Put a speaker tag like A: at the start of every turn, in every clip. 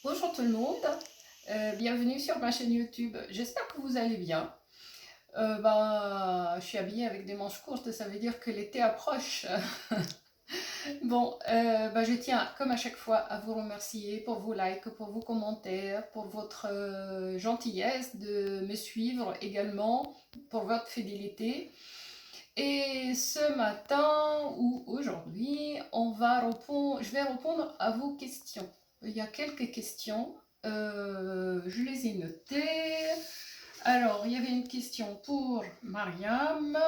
A: Bonjour tout le monde, bienvenue sur ma chaîne YouTube. J'espère que vous allez bien. Je suis habillée avec des manches courtes, ça veut dire que l'été approche. Je tiens, comme à chaque fois, à vous remercier pour vos likes, pour vos commentaires, pour votre gentillesse de me suivre également, pour votre fidélité. Et ce matin ou aujourd'hui, je vais répondre à vos questions. Il y a quelques questions, je les ai notées. Alors, il y avait une question pour Mariam,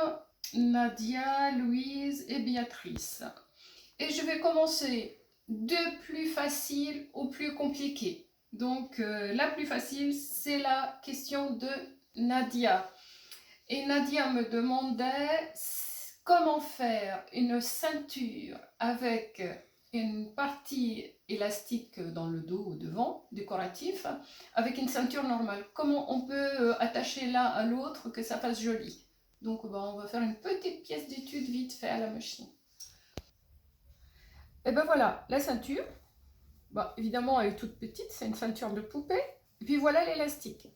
A: Nadia, Louise et Béatrice. Et je vais commencer de plus facile au plus compliqué. Donc, la plus facile, c'est la question de Nadia. Et Nadia me demandait comment faire une ceinture avec une partie élastique dans le dos ou devant, décoratif, avec une ceinture normale. Comment on peut attacher l'un à l'autre que ça fasse joli. Donc on va faire une petite pièce d'étude vite fait à la machine. Et ben voilà, la ceinture. Évidemment, elle est toute petite, c'est une ceinture de poupée. Et puis voilà l'élastique.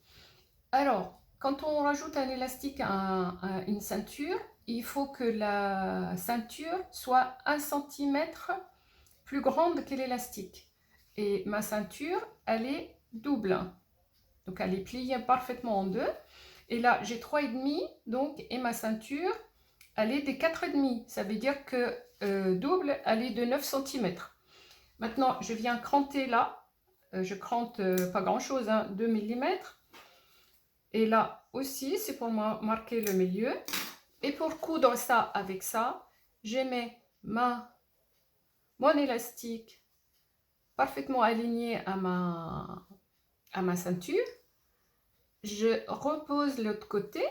A: Alors, quand on rajoute un élastique à une ceinture, il faut que la ceinture soit 1 cm plus grande que l'élastique. Et ma ceinture, elle est double. Donc elle est pliée parfaitement en deux. Et là, j'ai 3,5, donc, et ma ceinture, elle est des 4,5. Ça veut dire que double, elle est de 9 cm. Maintenant, je viens cranter là. Je crante pas grand-chose, 2 mm. Et là aussi, c'est pour marquer le milieu. Et pour coudre ça avec ça, je mets mon élastique parfaitement aligné à ma ceinture. Je repose l'autre côté.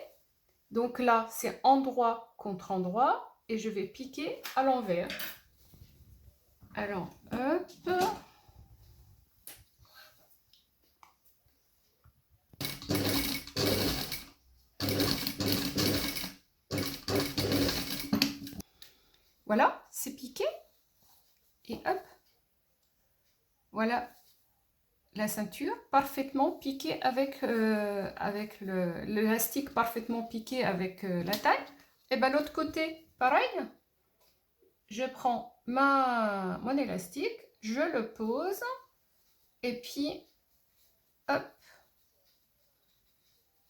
A: Donc là, c'est endroit contre endroit. Et je vais piquer à l'envers. Alors, hop. Voilà, c'est piqué. Et hop. Voilà la ceinture parfaitement piquée avec l'élastique parfaitement piqué avec la taille. Et bien l'autre côté, pareil. Je prends mon élastique, je le pose. Et puis, hop.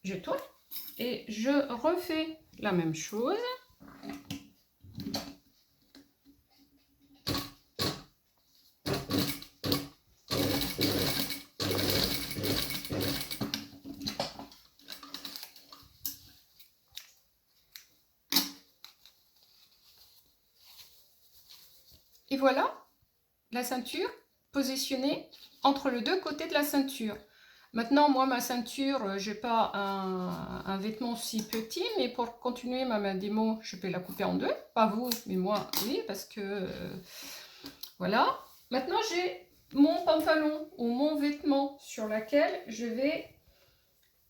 A: Je tourne. Et je refais la même chose. Et voilà la ceinture positionnée entre les deux côtés de la ceinture. Maintenant, moi, ma ceinture, je n'ai pas un vêtement si petit, mais pour continuer ma démo, je peux la couper en deux. Pas vous, mais moi, oui, parce que... voilà. Maintenant, j'ai mon pantalon ou mon vêtement sur lequel je vais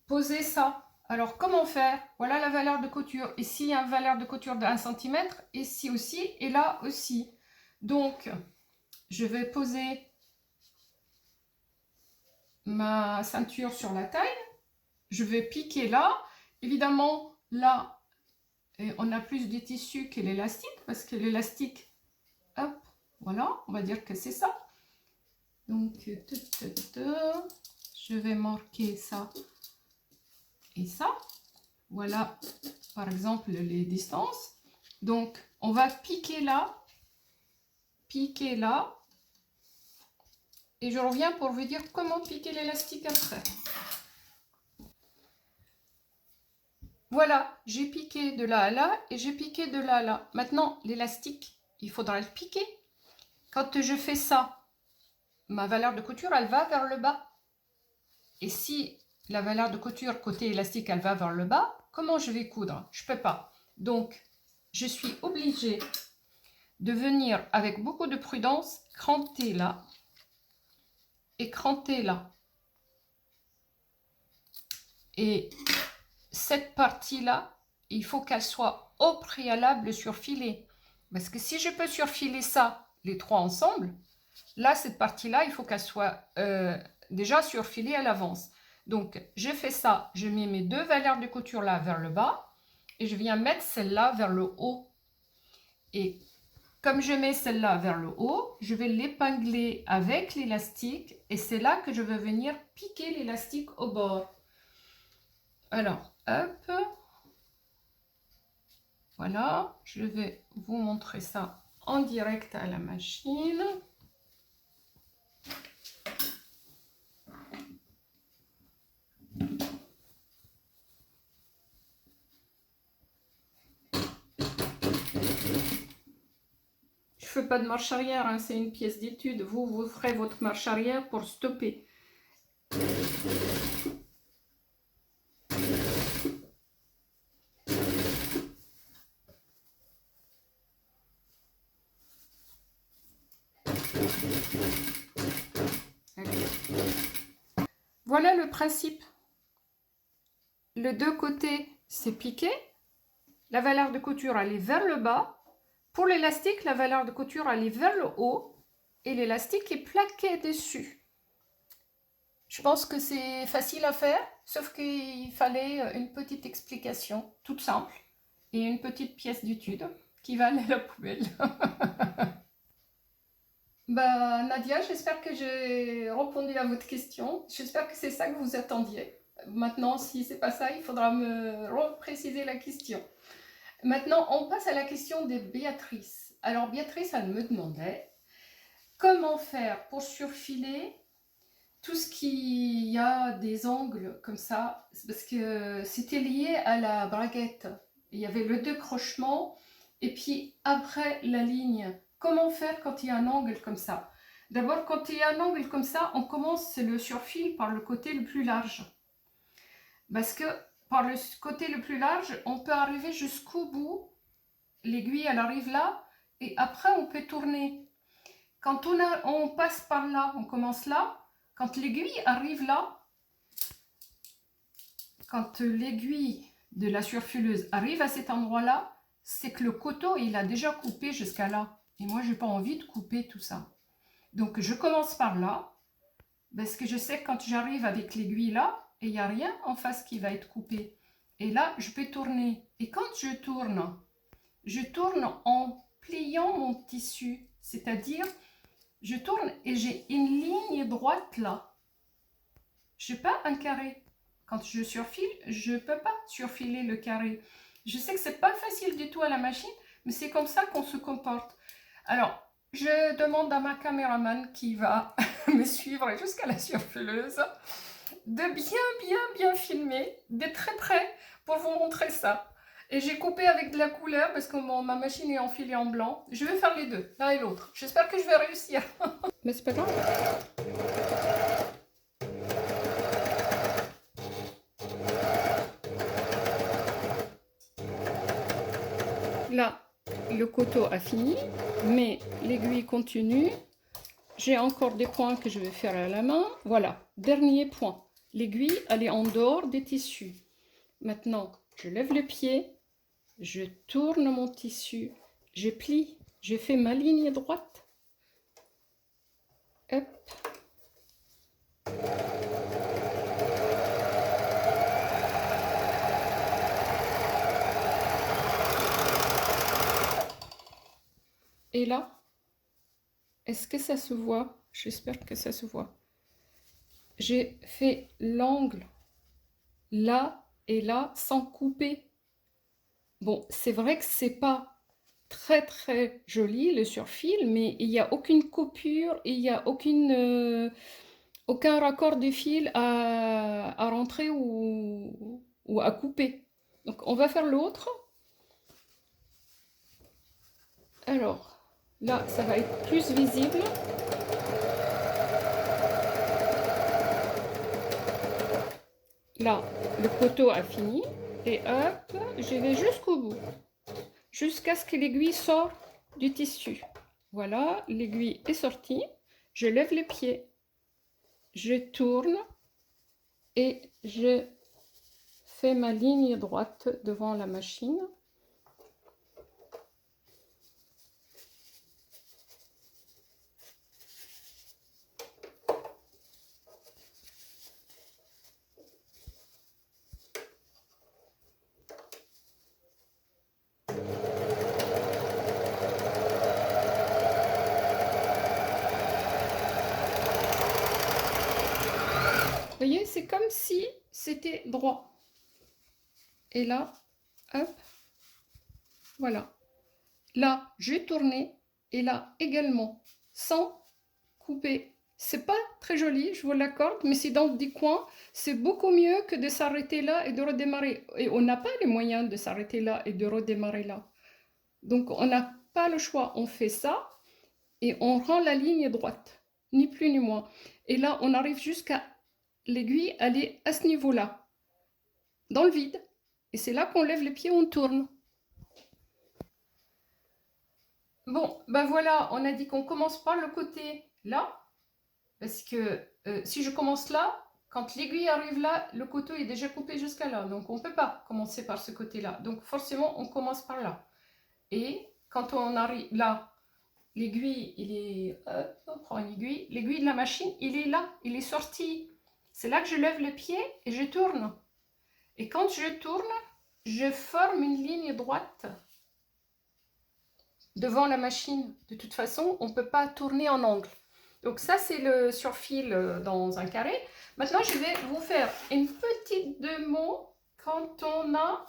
A: poser ça. Alors, comment faire? Voilà la valeur de couture. Ici, il y a une valeur de couture de 1 cm, ici aussi, et là aussi. Donc, je vais poser ma ceinture sur la taille. Je vais piquer là. Évidemment, là, on a plus de tissu que l'élastique, parce que l'élastique, hop, voilà, on va dire que c'est ça. Donc, je vais marquer ça et ça. Voilà, par exemple, les distances. Donc, on va piquer là, et je reviens pour vous dire comment piquer l'élastique après. Voilà, j'ai piqué de là à là et j'ai piqué de là à là. Maintenant, l'élastique, il faudra le piquer. Quand je fais ça, ma valeur de couture, elle va vers le bas. Et si la valeur de couture côté élastique, elle va vers le bas, comment je vais coudre? Je ne peux pas. Donc, je suis obligée de venir avec beaucoup de prudence, cranter là et cranter là. Et cette partie-là, il faut qu'elle soit au préalable surfilée. Parce que si je peux surfiler ça, les trois ensemble, là, cette partie-là, il faut qu'elle soit déjà surfilé à l'avance. Donc, je fais ça, je mets mes 2 valeurs de couture là vers le bas et je viens mettre celle-là vers le haut. Et comme je mets celle-là vers le haut, je vais l'épingler avec l'élastique et c'est là que je vais venir piquer l'élastique au bord. Alors, hop, voilà, je vais vous montrer ça en direct à la machine. Je ne fais pas de marche arrière, hein, c'est une pièce d'étude. Vous ferez votre marche arrière pour stopper. Voilà le principe. Les 2 côtés, c'est piqué. La valeur de couture, elle est vers le bas. Pour l'élastique, la valeur de couture, elle est vers le haut. Et l'élastique est plaqué dessus. Je pense que c'est facile à faire, sauf qu'il fallait une petite explication, toute simple, et une petite pièce d'étude qui va aller à la poubelle. Bah, Nadia, j'espère que j'ai répondu à votre question. J'espère que c'est ça que vous attendiez. Maintenant, si c'est pas ça, il faudra me repréciser la question. Maintenant, on passe à la question de Béatrice. Alors, Béatrice, elle me demandait comment faire pour surfiler tout ce qui y a des angles comme ça, parce que c'était lié à la braguette. Il y avait le décrochement et puis après la ligne. Comment faire quand il y a un angle comme ça? D'abord, quand il y a un angle comme ça, on commence le surfil par le côté le plus large. Parce que par le côté le plus large, on peut arriver jusqu'au bout. L'aiguille, elle arrive là et après, on peut tourner. Quand on passe par là, on commence là. Quand l'aiguille arrive là, quand l'aiguille de la surfileuse arrive à cet endroit-là, c'est que le coteau, il a déjà coupé jusqu'à là. Et moi, je n'ai pas envie de couper tout ça. Donc, je commence par là, parce que je sais que quand j'arrive avec l'aiguille là, il n'y a rien en face qui va être coupé. Et là, je peux tourner. Et quand je tourne en pliant mon tissu. C'est-à-dire, je tourne et j'ai une ligne droite là. Je n'ai pas un carré. Quand je surfile, je ne peux pas surfiler le carré. Je sais que ce n'est pas facile du tout à la machine, mais c'est comme ça qu'on se comporte. Alors, je demande à ma caméraman qui va me suivre jusqu'à la surfileuse de bien filmer, d'être très près pour vous montrer ça. Et j'ai coupé avec de la couleur parce que ma machine est enfilée en blanc. Je vais faire les deux, l'un et l'autre. J'espère que je vais réussir. Mais c'est pas grave. Là, le coteau a fini, mais l'aiguille continue. J'ai encore des points que je vais faire à la main. Voilà, dernier point. L'aiguille, elle est en dehors des tissus. Maintenant, je lève le pied, je tourne mon tissu, je plie, je fais ma ligne droite. Hop. Et là, est-ce que ça se voit? J'espère que ça se voit. J'ai fait l'angle là et là sans couper. Bon, c'est vrai que c'est pas très joli le surfil, mais il n'y a aucune coupure, il n'y a aucun raccord de fil à rentrer ou à couper. Donc on va faire l'autre. Alors, là, ça va être plus visible. Là, le coteau a fini. Et hop, je vais jusqu'au bout. Jusqu'à ce que l'aiguille sorte du tissu. Voilà, l'aiguille est sortie. Je lève les pieds. Je tourne. Et je fais ma ligne droite devant la machine. voyez, c'est comme si c'était droit. Et là, hop, voilà. Là, j'ai tourné et là également, sans couper. C'est pas très joli, je vous l'accorde, mais c'est dans des coins, c'est beaucoup mieux que de s'arrêter là et de redémarrer. Et on n'a pas les moyens de s'arrêter là et de redémarrer là. Donc on n'a pas le choix, on fait ça et on rend la ligne droite, ni plus ni moins. Et là, on arrive jusqu'à l'aiguille, elle est à ce niveau-là, dans le vide. Et c'est là qu'on lève les pieds, on tourne. Bon, ben voilà, on a dit qu'on commence par le côté là, parce que si je commence là, quand l'aiguille arrive là, le couteau est déjà coupé jusqu'à là, donc on ne peut pas commencer par ce côté-là. Donc forcément, on commence par là. Et quand on arrive là, l'aiguille, il est... on prend une aiguille. L'aiguille de la machine, il est là, il est sorti. C'est là que je lève le pied et je tourne. Et quand je tourne, je forme une ligne droite devant la machine. De toute façon, on ne peut pas tourner en angle. Donc ça, c'est le surfil dans un carré. Maintenant, je vais vous faire une petite démo quand on a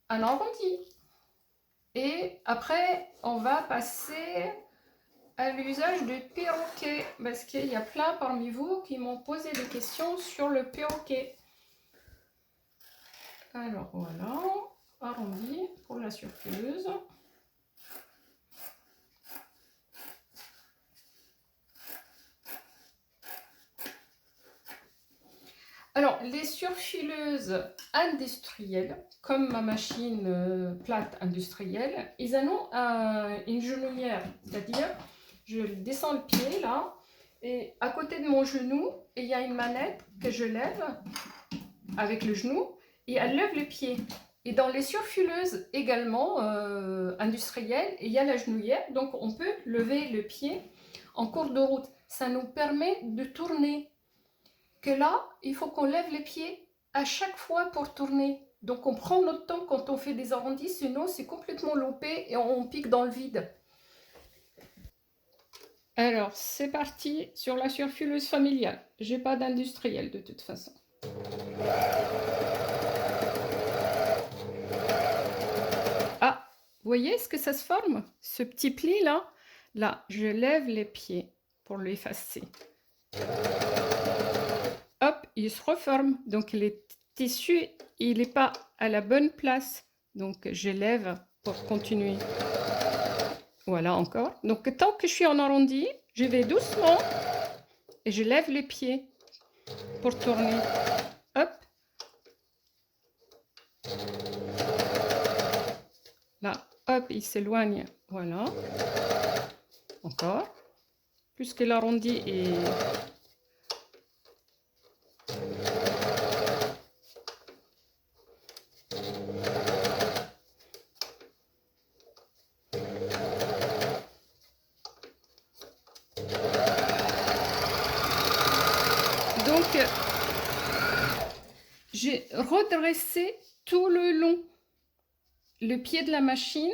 A: un arrondi. Et après, on va passer à l'usage du perroquet, parce qu'il y a plein parmi vous qui m'ont posé des questions sur le perroquet. Alors voilà, arrondi pour la surfileuse. Alors, les surfileuses industrielles, comme ma machine plate industrielle, ils en ont une genouillère, c'est-à-dire, je descends le pied là, et à côté de mon genou, il y a une manette que je lève avec le genou, et elle lève les pieds. Et dans les surfileuses également industrielles, il y a la genouillère, donc on peut lever le pied en cours de route. Ça nous permet de tourner. Que là, il faut qu'on lève les pieds à chaque fois pour tourner. Donc on prend notre temps quand on fait des arrondis, sinon c'est complètement loupé et on pique dans le vide. Alors, c'est parti sur la surfileuse familiale. J'ai pas d'industriel de toute façon. Ah, vous voyez ce que ça se forme? Ce petit pli là, là, je lève les pieds pour l'effacer. Hop, il se reforme. Donc le tissu, il n'est pas à la bonne place. Donc je lève pour continuer. Voilà encore. Donc tant que je suis en arrondi, je vais doucement et je lève les pieds pour tourner. Hop. Là, hop, il s'éloigne. Voilà. Encore. Puisque l'arrondi est... Donc, j'ai redressé tout le long le pied de la machine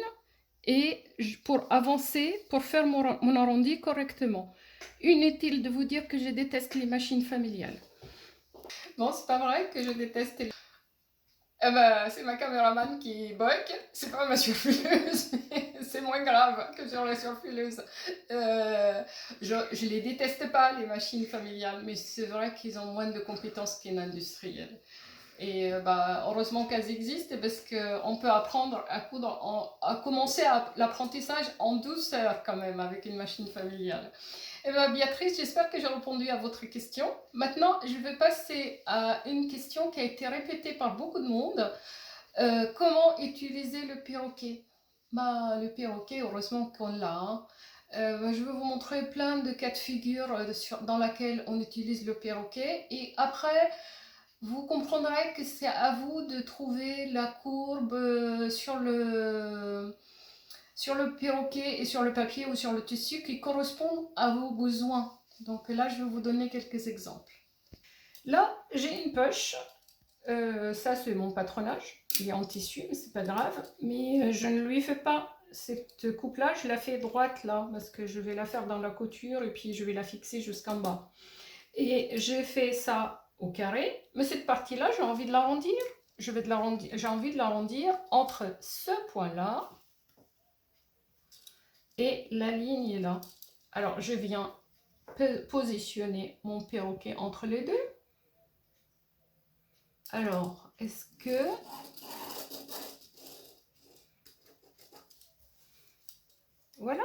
A: et pour avancer, pour faire mon arrondi correctement. Inutile de vous dire que je déteste les machines familiales. Bon, c'est pas vrai que je déteste les... Eh ben, c'est ma caméraman qui bug, c'est pas ma surfileuse, c'est moins grave que sur la surfileuse. Je les déteste pas, les machines familiales, mais c'est vrai qu'ils ont moins de compétences qu'une industrielle. Et heureusement qu'elles existent parce qu'on peut apprendre à coudre, à commencer l'apprentissage en douceur quand même avec une machine familiale. Eh bien, Béatrice, j'espère que j'ai répondu à votre question. Maintenant, je vais passer à une question qui a été répétée par beaucoup de monde. Comment utiliser le perroquet? Le perroquet, heureusement qu'on l'a. Hein. Je vais vous montrer plein de cas de figure dans lesquels on utilise le perroquet. Et après, vous comprendrez que c'est à vous de trouver la courbe sur le perroquet et sur le papier ou sur le tissu qui correspond à vos besoins. Donc là, je vais vous donner quelques exemples. Là, j'ai une poche. Ça, c'est mon patronage. Il est en tissu, mais c'est pas grave. Mais je ne lui fais pas cette coupe-là. Je la fais droite là, parce que je vais la faire dans la couture et puis je vais la fixer jusqu'en bas. Et j'ai fait ça au carré, mais cette partie-là, j'ai envie de l'arrondir. J'ai envie de l'arrondir entre ce point-là et la ligne là. Alors, je viens positionner mon perroquet entre les deux. Alors, est-ce que... Voilà.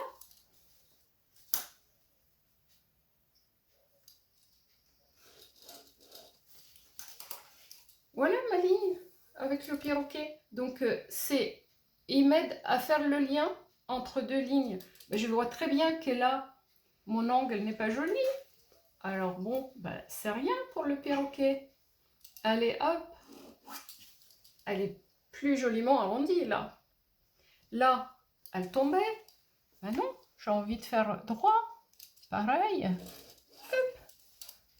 A: Voilà ma ligne avec le perroquet. Donc, il m'aide à faire le lien entre deux lignes. Mais je vois très bien que là, mon angle n'est pas joli. Alors bon, c'est rien pour le perroquet. Allez, hop. Elle est plus joliment arrondie, là. Là, elle tombait. Ben non, j'ai envie de faire droit. Pareil. Hop.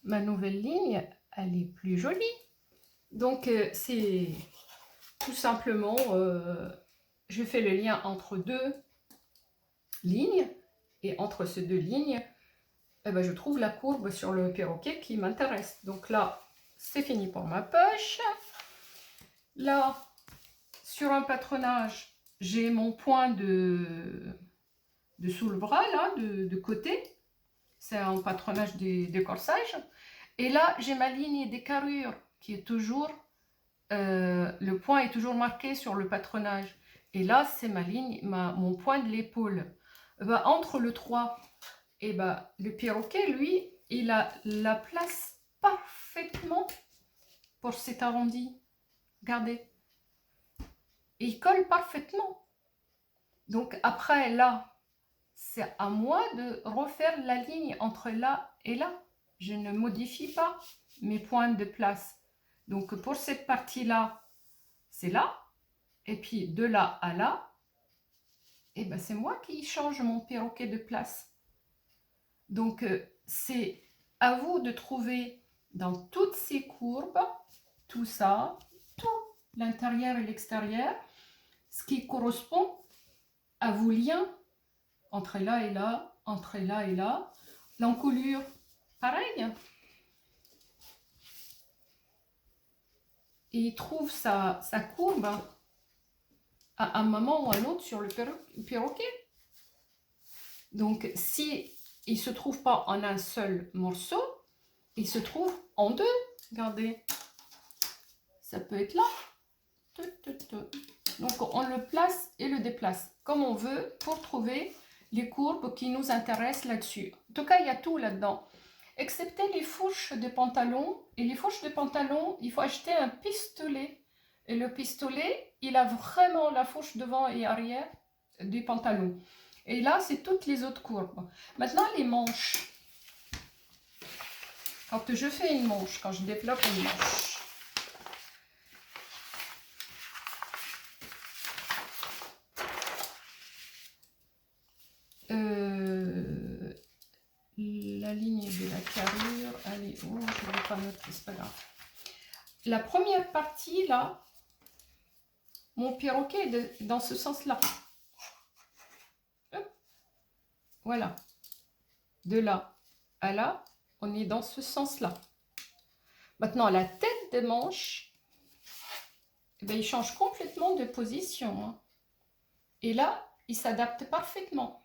A: Ma nouvelle ligne, elle est plus jolie. Donc, c'est tout simplement... je fais le lien entre deux lignes. Et entre ces deux lignes, je trouve la courbe sur le perroquet qui m'intéresse. Donc là, c'est fini pour ma poche. Là, sur un patronage, j'ai mon point de sous le bras, là, de côté. C'est un patronage de corsage. Et là, j'ai ma ligne des carrures qui est toujours... le point est toujours marqué sur le patronage. Et là, c'est ma ligne, mon point de l'épaule. Entre le 3 et le perroquet, lui, il a la place parfaitement pour cet arrondi. Regardez. Il colle parfaitement. Donc après, là, c'est à moi de refaire la ligne entre là et là. Je ne modifie pas mes points de place. Donc pour cette partie-là, c'est là. Et puis de là à là, c'est moi qui change mon perroquet de place. Donc c'est à vous de trouver dans toutes ces courbes, tout ça, tout l'intérieur et l'extérieur, ce qui correspond à vos liens entre là et là, entre là et là. L'encolure, pareil. Et il trouve sa courbe à un moment ou à un autre sur le perroquet. Donc, si il ne se trouve pas en un seul morceau, il se trouve en deux. Regardez, ça peut être là. Donc, on le place et le déplace comme on veut pour trouver les courbes qui nous intéressent là-dessus. En tout cas, il y a tout là-dedans. Excepté les fourches de pantalon. Et les fourches de pantalon, il faut acheter un pistolet. Et le pistolet, il a vraiment la fourche devant et arrière du pantalon. Et là, c'est toutes les autres courbes. Maintenant, les manches. Quand je fais une manche, quand je développe une manche, la ligne de la carrure, elle est où? Je ne vais pas noter, c'est pas grave. La première partie, là, mon perroquet est dans ce sens-là. Voilà. De là à là, on est dans ce sens-là. Maintenant, la tête des manches, il change complètement de position. Hein. Et là, il s'adapte parfaitement.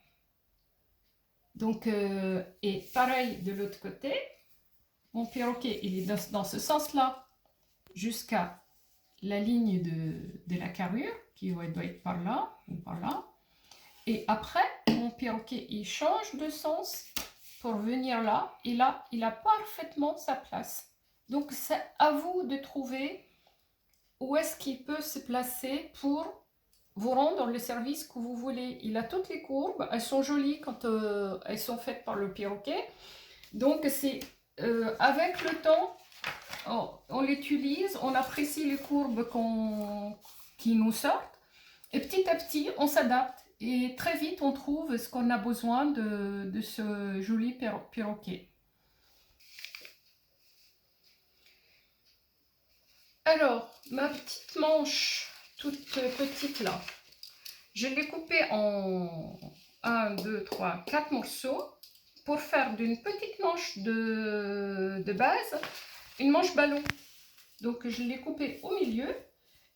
A: Donc, et pareil de l'autre côté, mon perroquet, il est dans ce sens-là jusqu'à la ligne de la carrure, qui doit être par là ou par là. Et après, mon perroquet, il change de sens pour venir là. Et là, il a parfaitement sa place. Donc, c'est à vous de trouver où est-ce qu'il peut se placer pour vous rendre le service que vous voulez. Il a toutes les courbes. Elles sont jolies quand elles sont faites par le perroquet. Donc, c'est avec le temps, on l'utilise, on apprécie les courbes qui nous sortent. Et petit à petit, on s'adapte. Et très vite, on trouve ce qu'on a besoin de ce joli perroquet. Alors, ma petite manche, toute petite là, je l'ai coupée en 1, 2, 3, 4 morceaux. pour faire d'une petite manche de base, une manche ballon. Donc je l'ai coupé au milieu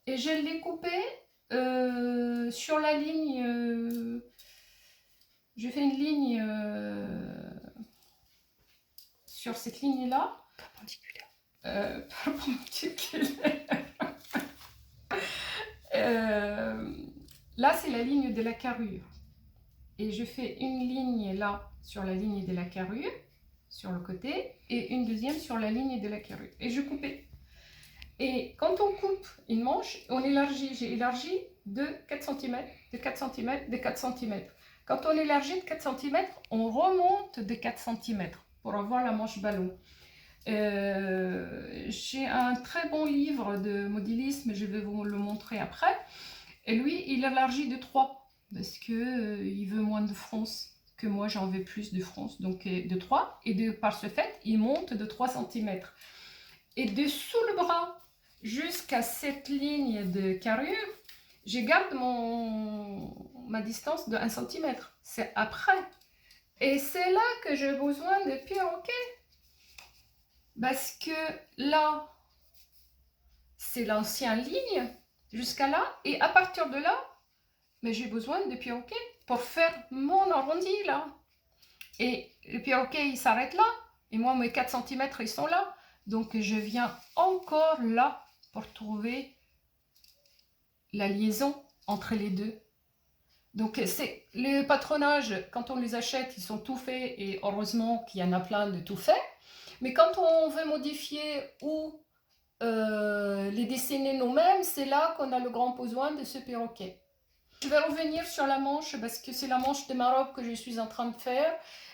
A: et je l'ai coupé sur la ligne. Je fais une ligne sur cette ligne-là. Perpendiculaire. Perpendiculaire. Là, c'est la ligne de la carrure. Et je fais une ligne là sur la ligne de la carrure, sur le côté, et une deuxième sur la ligne de la carrure. Et je coupe. Et quand on coupe une manche, on élargit. J'ai élargi de 4 cm, de 4 cm, de 4 cm. Quand on élargit de 4 cm, on remonte de 4 cm pour avoir la manche ballon. J'ai un très bon livre de modélisme, je vais vous le montrer après. Et lui, il élargit de 3 parce que il veut moins de fronce que moi, j'en veux plus de fronce, donc de 3. Et par ce fait, il monte de 3 cm. Et dessous le bras, jusqu'à cette ligne de carrure, je garde ma distance de 1 cm. C'est après. Et c'est là que j'ai besoin de perroquet. Parce que là, c'est l'ancienne ligne jusqu'à là. Et à partir de là, mais j'ai besoin de perroquet pour faire mon arrondi là. Et le perroquet, il s'arrête là. Et moi, mes 4 cm, ils sont là. Donc, je viens encore là pour trouver la liaison entre les deux. Donc, c'est les patronages, quand on les achète, ils sont tout faits. Et heureusement qu'il y en a plein de tout faits. Mais quand on veut modifier ou les dessiner nous-mêmes, c'est là qu'on a le grand besoin de ce perroquet. Je vais revenir sur la manche parce que c'est la manche de ma robe que je suis en train de faire.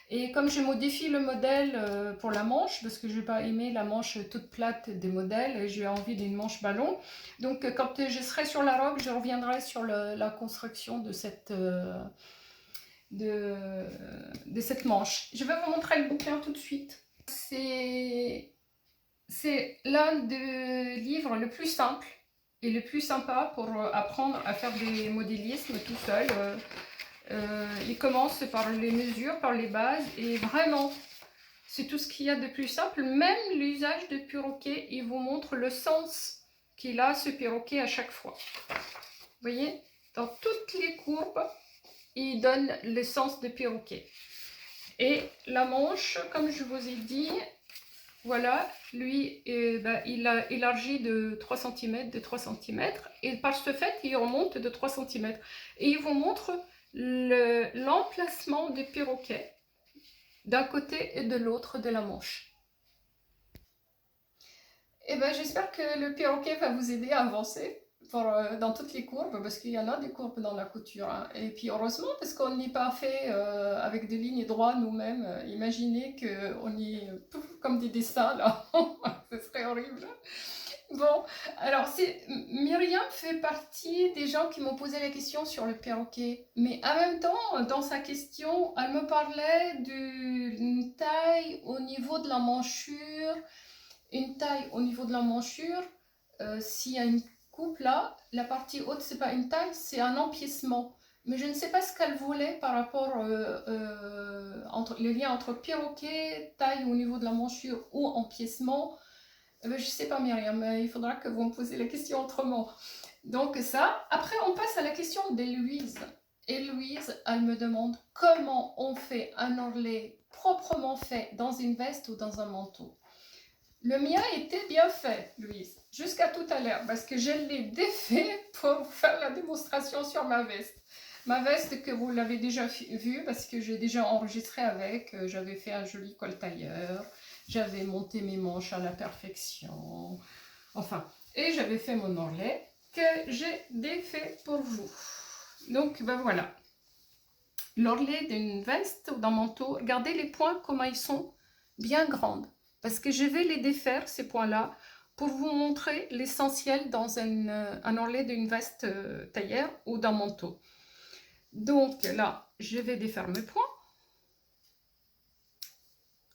A: Et comme je modifie le modèle pour la manche, parce que je n'ai pas aimé la manche toute plate des modèles, et j'ai envie d'une manche ballon. Donc quand je serai sur la robe, je reviendrai sur la construction de cette manche. Je vais vous montrer le bouquin tout de suite. C'est l'un des livres le plus simple et le plus sympa pour apprendre à faire des modélismes tout seul. Il commence par les mesures, par les bases, et vraiment, c'est tout ce qu'il y a de plus simple. Même l'usage de perroquet, il vous montre le sens qu'il a, ce perroquet, à chaque fois. Vous voyez, dans toutes les courbes, il donne le sens de perroquet. Et la manche, comme je vous ai dit, voilà, lui, il a élargi de 3 cm, et par ce fait, il remonte de 3 cm. Et il vous montre l'emplacement du perroquet d'un côté et de l'autre de la manche. Et j'espère que le perroquet va vous aider à avancer dans toutes les courbes, parce qu'il y en a des courbes dans la couture. Hein. Et puis heureusement, parce qu'on n'est pas fait avec des lignes droites nous-mêmes. Imaginez qu'on est comme des dessins là, ce serait horrible. Bon, alors Myriam fait partie des gens qui m'ont posé la question sur le perroquet. Mais en même temps, dans sa question, elle me parlait d'une taille au niveau de la manchure. Une taille au niveau de la manchure, s'il y a une coupe là, la partie haute, c'est pas une taille, c'est un empiècement. Mais je ne sais pas ce qu'elle voulait par rapport entre le lien entre perroquet, taille au niveau de la manchure ou empiècement. Je ne sais pas Myriam, il faudra que vous me posiez la question autrement. Donc ça, après on passe à la question d'Héloïse. Héloïse, elle me demande comment on fait un ourlet proprement fait dans une veste ou dans un manteau. Le mien était bien fait, Louise, jusqu'à tout à l'heure, parce que je l'ai défait pour faire la démonstration sur ma veste. Ma veste que vous l'avez déjà vue, parce que j'ai déjà enregistré avec, j'avais fait un joli col tailleur, j'avais monté mes manches à la perfection, enfin, et j'avais fait mon ourlet que j'ai défait pour vous. Donc, voilà. L'ourlet d'une veste ou d'un manteau, regardez les points, comment ils sont bien grands. Parce que je vais les défaire, ces points-là, pour vous montrer l'essentiel dans un ourlet d'une veste tailleur ou d'un manteau. Donc là, je vais défaire mes points.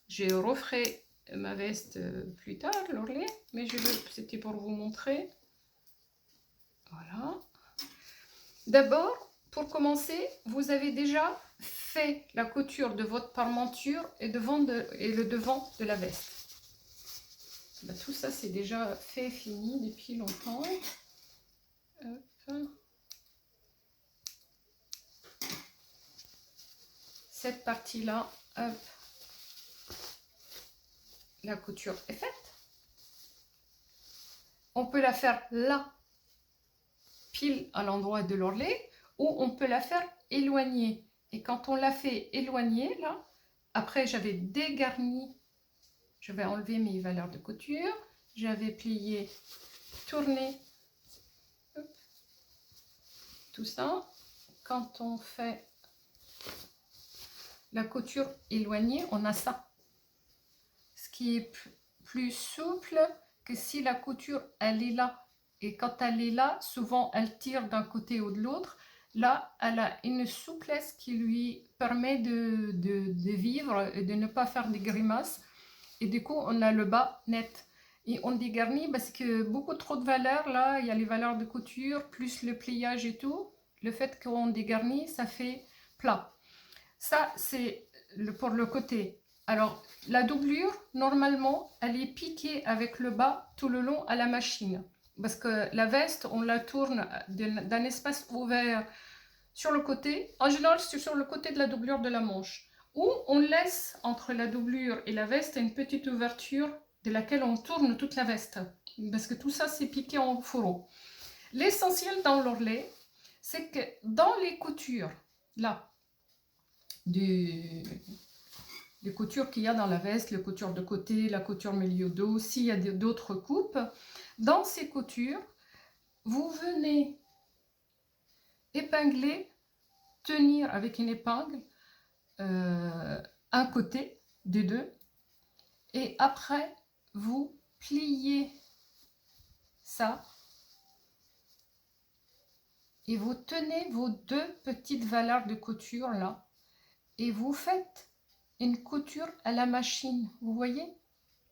A: Je referai ma veste plus tard, l'ourlet, mais c'était pour vous montrer. Voilà. D'abord, pour commencer, vous avez déjà fait la couture de votre parmenture et, le devant de la veste. Ben, tout ça, c'est déjà fait, fini depuis longtemps. Hop. Cette partie-là, hop, la couture est faite. On peut la faire là, pile à l'endroit de l'ourlet, ou on peut la faire éloignée. Et quand on la fait éloigner, là, après j'avais dégarni, je vais enlever mes valeurs de couture, j'avais plié, tourné, hop, tout ça. Quand on fait la couture éloignée, on a ça. Ce qui est plus souple que si la couture, elle est là. Et quand elle est là, souvent, elle tire d'un côté ou de l'autre. Là, elle a une souplesse qui lui permet de vivre et de ne pas faire des grimaces. Et du coup, on a le bas net. Et on dégarnit parce que beaucoup trop de valeurs, là, il y a les valeurs de couture, plus le pliage et tout. Le fait qu'on dégarnit, ça fait plat. Ça, c'est pour le côté. Alors, la doublure, normalement, elle est piquée avec le bas tout le long à la machine. Parce que la veste, on la tourne d'un espace ouvert sur le côté. En général, c'est sur le côté de la doublure de la manche. Ou on laisse entre la doublure et la veste une petite ouverture de laquelle on tourne toute la veste. Parce que tout ça, c'est piqué en fourreau. L'essentiel dans l'ourlet, c'est que dans les coutures, là, des coutures qu'il y a dans la veste, les coutures de côté, la couture milieu dos, s'il y a d'autres coupes, dans ces coutures, vous venez épingler, tenir avec une épingle un côté des deux, et après vous pliez ça et vous tenez vos deux petites valeurs de couture là et vous faites une couture à la machine, vous voyez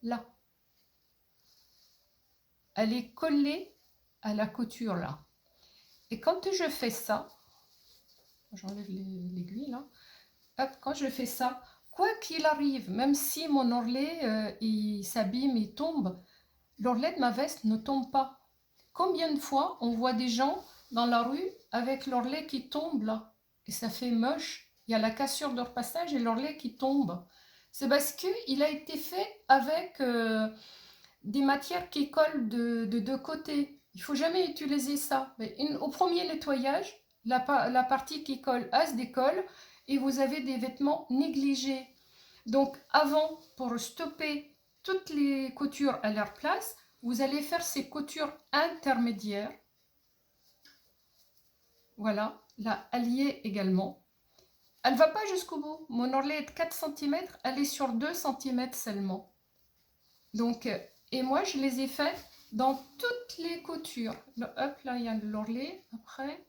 A: là, elle est collée à la couture là. Et quand je fais ça, j'enlève l'aiguille là, hop, quand je fais ça, quoi qu'il arrive, même si mon ourlet il s'abîme, il tombe, l'ourlet de ma veste ne tombe pas. Combien de fois on voit des gens dans la rue avec l'ourlet qui tombe là, et ça fait moche, il y a la cassure de repassage et l'ourlet qui tombe. C'est parce qu'il a été fait avec des matières qui collent de deux côtés. Il ne faut jamais utiliser ça. Mais au premier nettoyage, la partie qui colle, elle se décolle et vous avez des vêtements négligés. Donc avant, pour stopper toutes les coutures à leur place, vous allez faire ces coutures intermédiaires. Voilà, la alliée également. Elle ne va pas jusqu'au bout. Mon ourlet est de 4 cm, elle est sur 2 cm seulement. Donc, et moi, je les ai fait dans toutes les coutures. Hop, là, il y a l'ourlet. Après,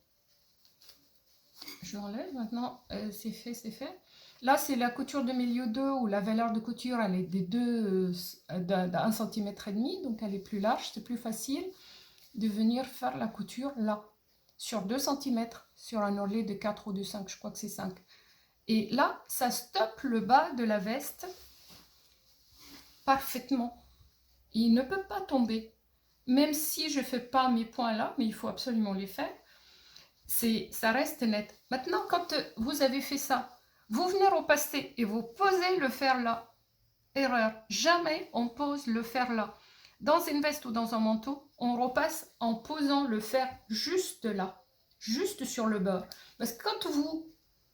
A: je l'enlève maintenant. C'est fait, c'est fait. Là, c'est la couture de milieu 2 où la valeur de couture, elle est d'1,5 cm. Donc, elle est plus large. C'est plus facile de venir faire la couture là, sur 2 cm, sur un ourlet de 4 ou de 5. Je crois que c'est 5. Et là, ça stoppe le bas de la veste parfaitement. Il ne peut pas tomber. Même si je ne fais pas mes points là, mais il faut absolument les faire, ça reste net. Maintenant, quand vous avez fait ça, vous venez repasser et vous posez le fer là. Erreur. Jamais on pose le fer là. Dans une veste ou dans un manteau, on repasse en posant le fer juste là, juste sur le bord. Parce que quand vous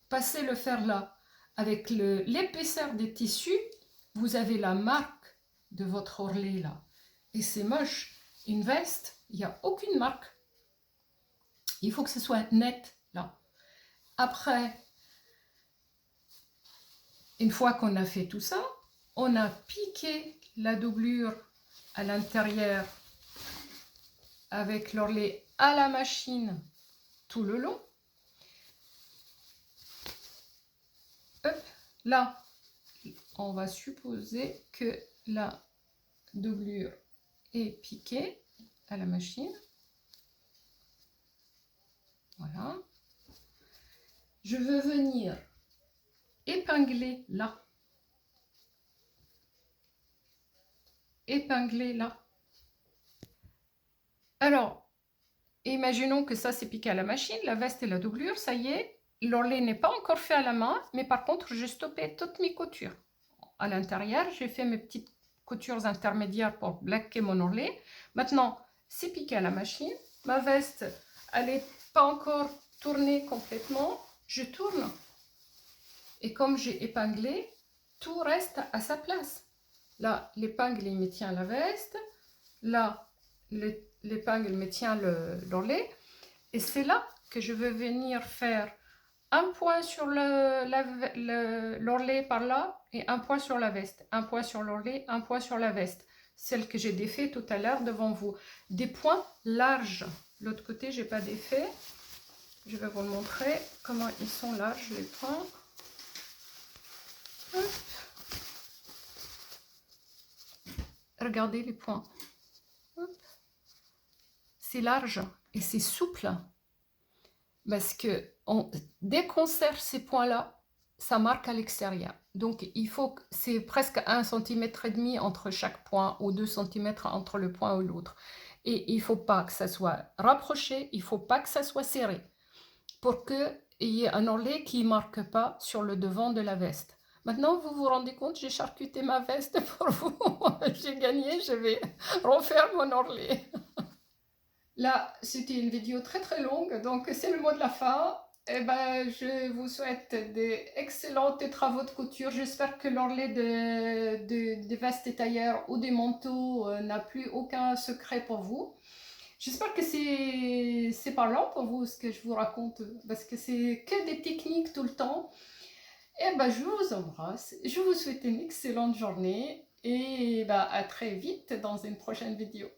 A: passez le fer là, avec l'épaisseur des tissus, vous avez la marque de votre ourlet là. Et c'est moche. Une veste, il n'y a aucune marque. Il faut que ce soit net là. Après, une fois qu'on a fait tout ça, on a piqué la doublure à l'intérieur avec l'ourlet à la machine tout le long. Hop, là, on va supposer que la doublure est piquée à la machine. Voilà. Je veux venir épingler là. Épingler là. Alors, imaginons que ça c'est piqué à la machine, la veste et la doublure, ça y est, l'ourlet n'est pas encore fait à la main, mais par contre j'ai stoppé toutes mes coutures. À l'intérieur, j'ai fait mes petites coutures intermédiaires pour bloquer mon ourlet. Maintenant, c'est piqué à la machine, ma veste, elle n'est pas encore tournée complètement, je tourne. Et comme j'ai épinglé, tout reste à sa place. Là, l'épingle il me tient la veste, là, l'épingle me tient l'ourlet, et c'est là que je vais venir faire un point sur l'ourlet par là et un point sur la veste, un point sur l'ourlet, un point sur la veste, celle que j'ai défait tout à l'heure devant vous. Des points larges. L'autre côté, j'ai pas défait. Je vais vous le montrer comment ils sont larges les points. Hop. Regardez les points. C'est large et c'est souple. Parce que dès qu'on serre ces points-là, ça marque à l'extérieur. Donc, il faut que c'est presque 1,5 cm entre chaque point ou 2 cm entre le point ou l'autre. Et il ne faut pas que ça soit rapproché, il ne faut pas que ça soit serré. Pour qu'il y ait un ourlet qui ne marque pas sur le devant de la veste. Maintenant, vous vous rendez compte, j'ai charcuté ma veste pour vous. J'ai gagné, je vais refaire mon ourlet. Là, c'était une vidéo très très longue, donc c'est le mot de la fin. Et ben, je vous souhaite des excellents travaux de couture. J'espère que l'ourlet des vestes et tailleurs ou des manteaux n'a plus aucun secret pour vous. J'espère que c'est parlant pour vous ce que je vous raconte, parce que c'est que des techniques tout le temps. Et ben, je vous embrasse, je vous souhaite une excellente journée et ben, à très vite dans une prochaine vidéo.